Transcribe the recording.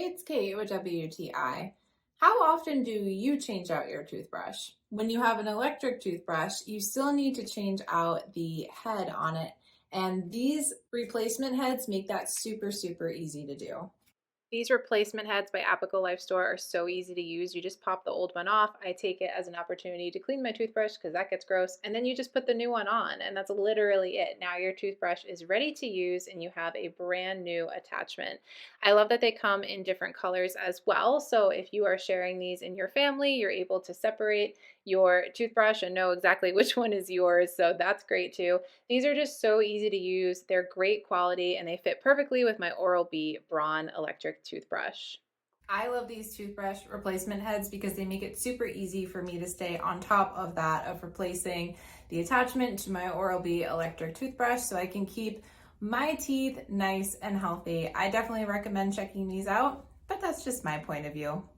Hey, it's Kate with WTI. How often do you change out your toothbrush? When you have an electric toothbrush, you still need to change out the head on it, and these replacement heads make that super easy to do. These replacement heads by Apical Life Store are so easy to use. You just pop the old one off. I take it as an opportunity to clean my toothbrush because that gets gross. And then you just put the new one on, and that's literally it. Now your toothbrush is ready to use and you have a brand new attachment. I love that they come in different colors as well. So if you are sharing these in your family, you're able to separate your toothbrush and know exactly which one is yours. So that's great too. These are just so easy to use. They're great quality and they fit perfectly with my Oral-B Braun electric toothbrush. I love these toothbrush replacement heads because they make it super easy for me to stay on top of that, of replacing the attachment to my Oral-B electric toothbrush so I can keep my teeth nice and healthy. I definitely recommend checking these out, but that's just my point of view.